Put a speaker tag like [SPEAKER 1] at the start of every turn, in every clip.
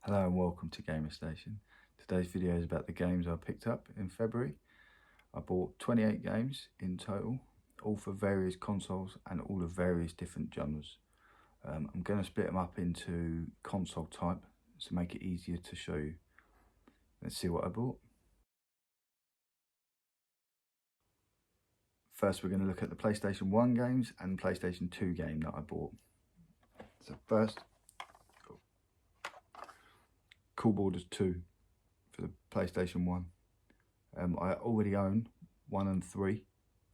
[SPEAKER 1] Hello and welcome to Gamer Station. Today's video is about the games I picked up in February. I bought 28 games in total, all for various consoles and all of various different genres. I'm going to split them up into console type to make it easier to show you. Let's see what I bought. First we're going to look at the PlayStation 1 games and PlayStation 2 game that I bought. So first, Cool Borders 2 for the PlayStation 1. I already own 1 and 3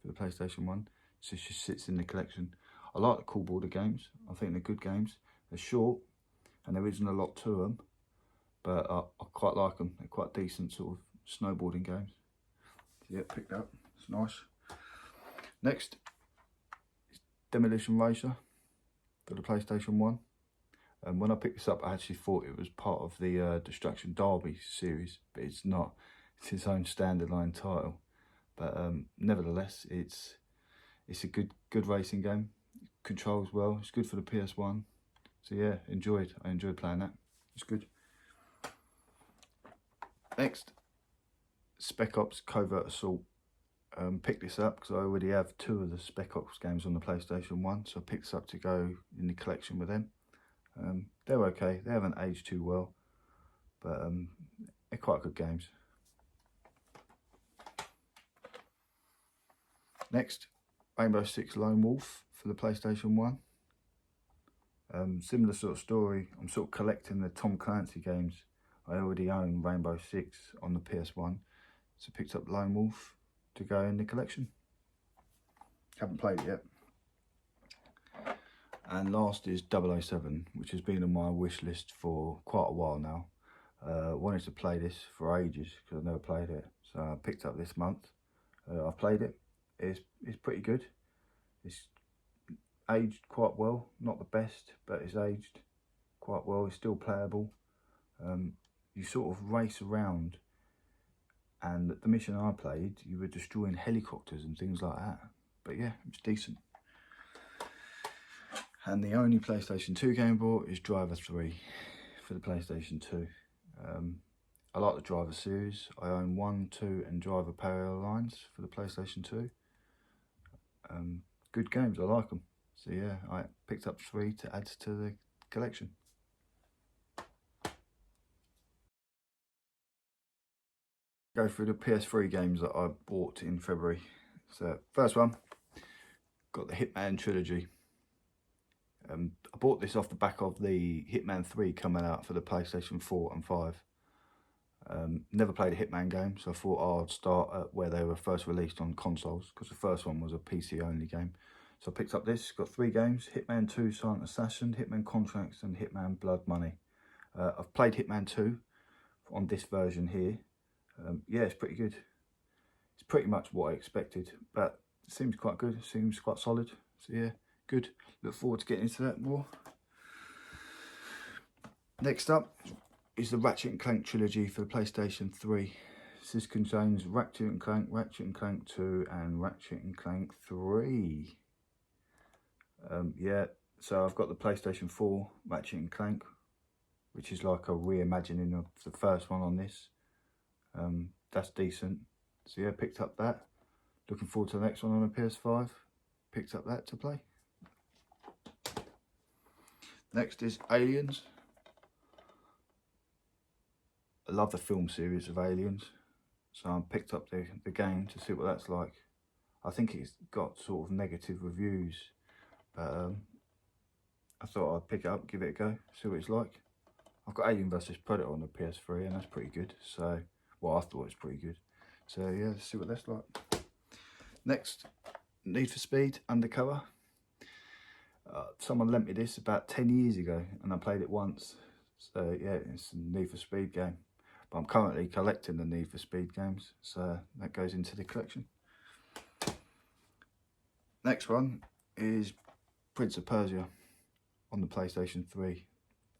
[SPEAKER 1] for the PlayStation 1, so it just sits in the collection. I like the Cool Border games. I think they're good games. They're short and there isn't a lot to them, but I quite like them. They're quite decent sort of snowboarding games. So yeah, picked up. It's nice. Next is Demolition Racer for the PlayStation 1. When I picked this up, I actually thought it was part of the Destruction Derby series, but it's not. It's its own standalone title. But nevertheless, it's a good racing game. It controls well. It's good for the PS1. So yeah, I enjoyed playing that. It's good. Next, Spec Ops Covert Assault. Picked this up because I already have 2 of the Spec Ops games on the PlayStation 1, so I picked this up to go in the collection with them. They're okay. They haven't aged too well, but they're quite good games. Next, Rainbow Six Lone Wolf for the PlayStation 1. Similar sort of story. I'm sort of collecting the Tom Clancy games. I already own Rainbow Six on the PS1, so picked up Lone Wolf to go in the collection. Haven't played it yet. And last is 007, which has been on my wish list for quite a while now. Wanted to play this for ages because I've never played it, so I picked up this month. I've played it. It's pretty good. It's aged quite well. Not the best, but it's aged quite well. It's still playable. You sort of race around, and the mission I played, you were destroying helicopters and things like that. But yeah, it's decent. And the only PlayStation 2 game I bought is Driver 3 for the PlayStation 2. I like the Driver series. I own 1, 2 and Driver Parallel Lines for the PlayStation 2. Good games, I like them. So yeah, I picked up 3 to add to the collection. Go through the PS3 games that I bought in February. So first one, got the Hitman Trilogy. I bought this off the back of the Hitman 3 coming out for the PlayStation 4 and 5. Never played a Hitman game, so I thought I'd start at where they were first released on consoles, because the first one was a PC only game. So I picked up this, got 3 games: Hitman 2 Silent Assassin, Hitman Contracts and Hitman Blood Money. I've played Hitman 2 on this version here. Yeah, it's pretty good. It's pretty much what I expected, but it seems quite good, it seems quite solid. So yeah, good. Look forward to getting into that more. Next up is the Ratchet and Clank Trilogy for the PlayStation 3. This contains Ratchet and Clank 2 and Ratchet and Clank 3. Yeah, so I've got the PlayStation 4 Ratchet and Clank, which is like a reimagining of the first one on this. That's decent. So yeah, picked up that. Looking forward to the next one on the PS5. Picked up that to play. Next is Aliens. I love the film series of Aliens, so I picked up the game to see what that's like. I think it's got sort of negative reviews, but I thought I'd pick it up, give it a go, see what it's like. I've got Alien vs Predator on the PS3 and that's pretty good, so, well, I thought it was pretty good. So yeah, let's see what that's like. Next, Need for Speed Undercover. Someone lent me this about 10 years ago and I played it once. So yeah, it's a Need for Speed game. But I'm currently collecting the Need for Speed games, so that goes into the collection. Next one is Prince of Persia on the PlayStation 3.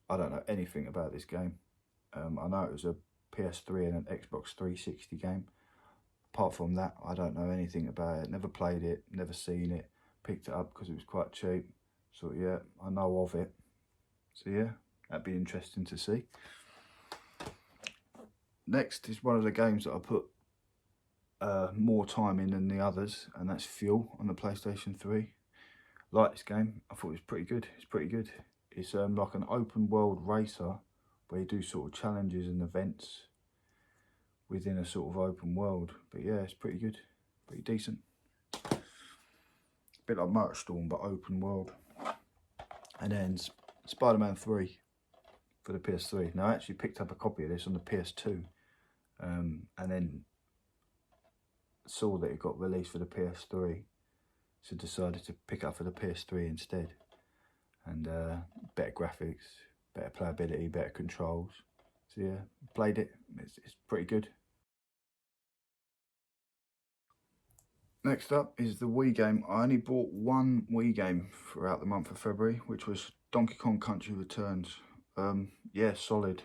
[SPEAKER 1] I don't know anything about this game. I know it was a PS3 and an Xbox 360 game. Apart from that, I don't know anything about it. Never played it, never seen it. Picked it up because it was quite cheap. So yeah, I know of it. So yeah, that'd be interesting to see. Next is one of the games that I put more time in than the others, and that's Fuel on the PlayStation 3. Like this game, I thought it was pretty good. It's pretty good. It's like an open world racer where you do sort of challenges and events within a sort of open world. But yeah, it's pretty good, pretty decent. A bit like Motorstorm, but open world. And then Spider-Man 3 for the PS3. Now I actually picked up a copy of this on the PS2, and then saw that it got released for the PS3, so decided to pick up for the PS3 instead. And better graphics, better playability, better controls. So yeah, played it. It's pretty good. Next up is the Wii game. I only bought one Wii game throughout the month of February, which was Donkey Kong Country Returns. Yeah, solid.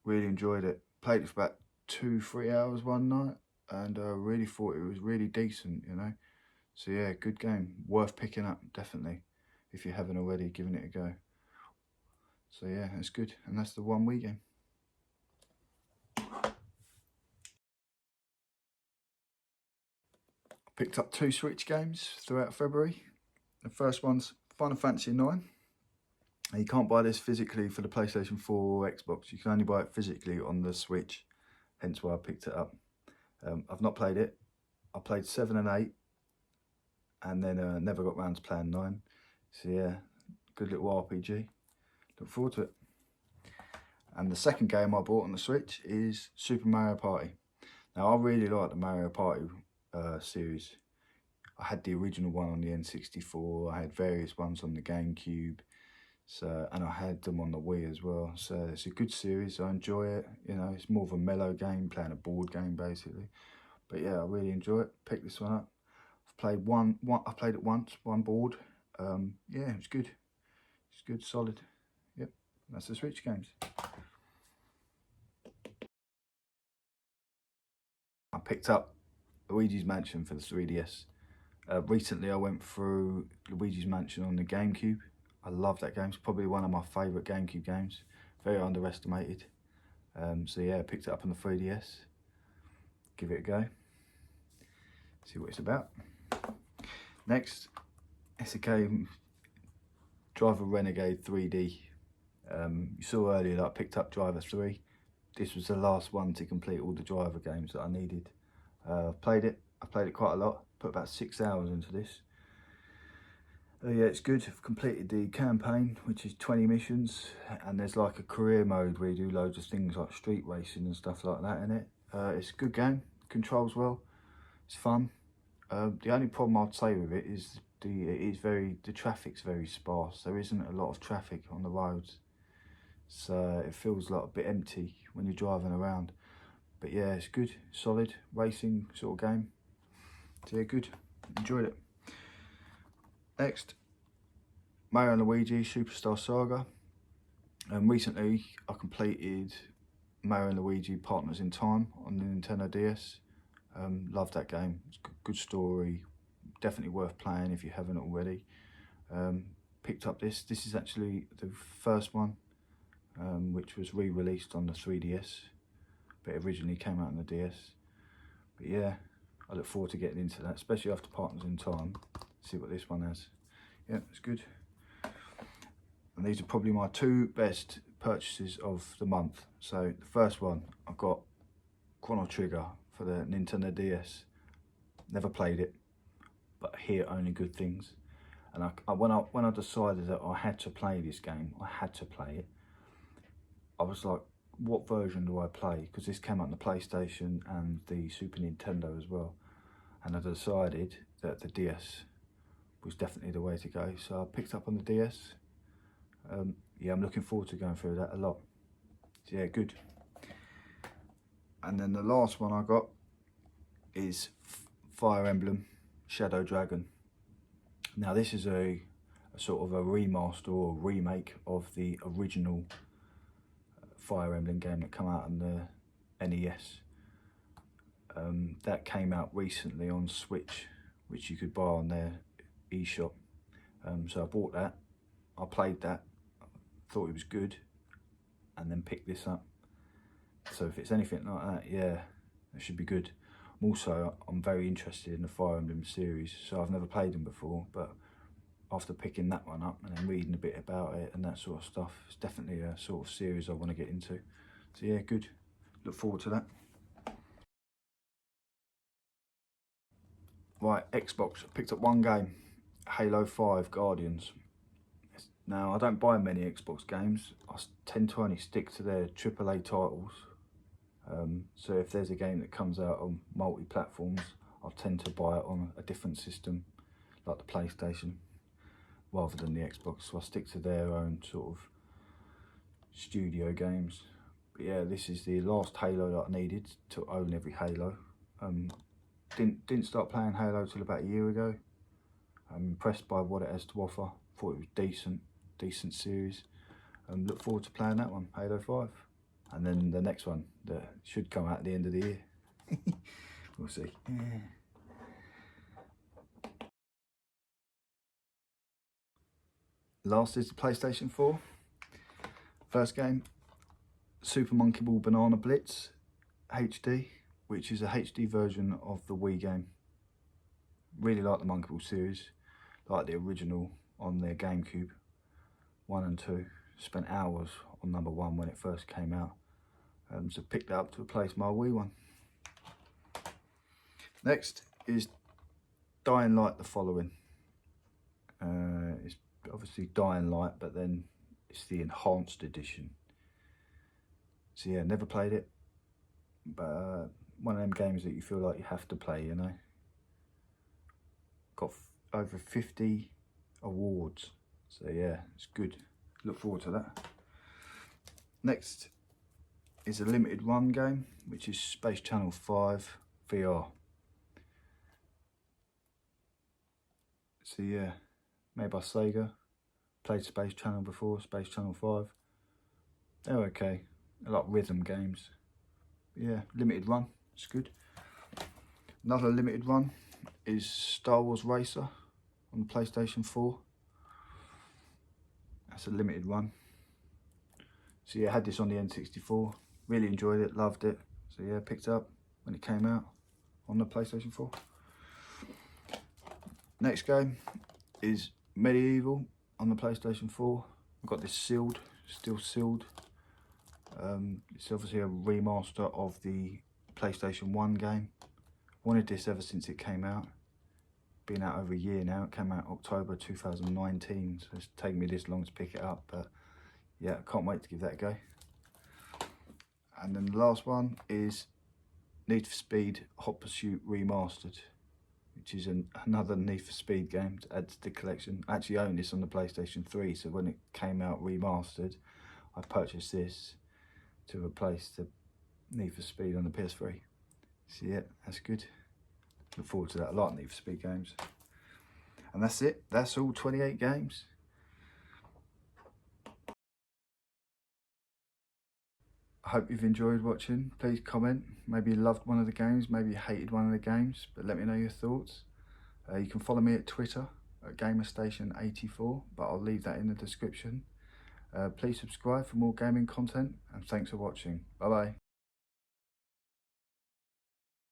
[SPEAKER 1] Really enjoyed it. Played it for about 2-3 hours one night, and really thought it was really decent, you know. So yeah, good game. Worth picking up, definitely, if you haven't already given it a go. So yeah, it's good. And that's the one Wii game. Picked up 2 Switch games throughout February. The first one's Final Fantasy 9. You can't buy this physically for the PlayStation 4 or Xbox. You can only buy it physically on the Switch, hence why I picked it up. I've not played it. I played 7 and 8, and then never got round to playing 9. So yeah, good little RPG. Look forward to it. And the second game I bought on the Switch is Super Mario Party. Now I really like the Mario Party series. I had the original one on the N64. I had various ones on the GameCube. So, and I had them on the Wii as well. So it's a good series. I enjoy it. You know, it's more of a mellow game, playing a board game basically. But yeah, I really enjoy it. Picked this one up. I've played I played it once, one board. Yeah, it's good. It's good, solid. Yep, that's the Switch games. I picked up Luigi's Mansion for the 3DS. Recently I went through Luigi's Mansion on the GameCube. I love that game. It's probably one of my favourite GameCube games. Very underestimated. So yeah, I picked it up on the 3DS. Give it a go. See what it's about. Next, it's a game, Driver Renegade 3D. You saw earlier that I picked up Driver 3. This was the last one to complete all the Driver games that I needed. I've played it quite a lot. Put about 6 hours into this. Yeah, it's good. I've completed the campaign, which is 20 missions, and there's like a career mode where you do loads of things like street racing and stuff like that in it. It's a good game, controls well, it's fun. The only problem I'd say with it is the traffic's very sparse. There isn't a lot of traffic on the roads, so it feels like a bit empty when you're driving around. But yeah, it's good, solid racing sort of game. So yeah, good, enjoyed it. Next, Mario and Luigi Superstar Saga. Recently I completed Mario and Luigi Partners in Time on the Nintendo DS. Love that game. It's a good story, definitely worth playing if you haven't already. Picked up this is actually the first one, which was re-released on the 3DS, but it originally came out on the DS. But yeah, I look forward to getting into that, especially after Partners in Time. See what this one has. Yeah, it's good. And these are probably my 2 best purchases of the month. So the first one, I've got Chrono Trigger for the Nintendo DS. Never played it, but I hear only good things. And when I decided that I had to play this game, I had to play it. I was like, what version do I play? Because this came out on the PlayStation and the Super Nintendo as well. And I decided that the DS was definitely the way to go. So I picked up on the DS. Yeah, I'm looking forward to going through that a lot. So yeah, good. And then the last one I got is Fire Emblem Shadow Dragon. Now this is a sort of a remaster or remake of the original Fire Emblem game that came out on the NES. That came out recently on Switch, which you could buy on their eShop. So I bought that, I played that, thought it was good, and then picked this up. So if it's anything like that, yeah, it should be good. I'm very interested in the Fire Emblem series, so I've never played them before, but after picking that one up and then reading a bit about it and that sort of stuff, it's definitely a sort of series I want to get into. So yeah, good. Look forward to that. Right, Xbox. Picked up one game, Halo 5 Guardians. Now, I don't buy many Xbox games. I tend to only stick to their AAA titles. So if there's a game that comes out on multi-platforms, I'll tend to buy it on a different system, like the PlayStation, rather than the Xbox. So I stick to their own sort of studio games. But yeah, this is the last Halo that I needed to own every Halo. Didn't start playing Halo till about a year ago. I'm impressed by what it has to offer. Thought it was decent series. Look forward to playing that one, Halo 5. And then the next one that should come out at the end of the year. We'll see. Last is the PlayStation 4. First game, Super Monkey Ball Banana Blitz HD, which is a HD version of the Wii game. Really like the Monkey Ball series, like the original on their GameCube, 1 and 2. Spent hours on number 1 when it first came out. So picked that up to replace my Wii one. Next is Dying Light the Following. It's obviously Dying Light, but then it's the enhanced edition. So yeah, never played it, but one of them games that you feel like you have to play, you know. Got over 50 awards, so yeah, it's good. Look forward to that. Next is a limited run game, which is Space Channel 5 VR. So yeah, made by Sega. Played Space Channel before, Space Channel 5. They're okay. I like rhythm games. But yeah, limited run, it's good. Another limited run is Star Wars Racer on the PlayStation 4. That's a limited run. So yeah, I had this on the N64. Really enjoyed it, loved it. So yeah, picked it up when it came out on the PlayStation 4. Next game is Medieval on the PlayStation 4. I've got this sealed, still sealed. It's obviously a remaster of the PlayStation 1 game. Wanted this ever since it came out. Been out over a year now. It came out October 2019, so it's taken me this long to pick it up, but yeah, I can't wait to give that a go. And then the last one is Need for Speed Hot Pursuit Remastered, which is another Need for Speed game to add to the collection. I actually own this on the PlayStation 3, so when it came out remastered, I purchased this to replace the Need for Speed on the PS3. So yeah, that's good. Look forward to that. I like Need for Speed games. And that's it. That's all 28 games. I hope you've enjoyed watching. Please comment. Maybe you loved one of the games, maybe you hated one of the games, but let me know your thoughts. You can follow me at Twitter at GamerStation84, but I'll leave that in the description. Please subscribe for more gaming content, and thanks for watching. Bye bye.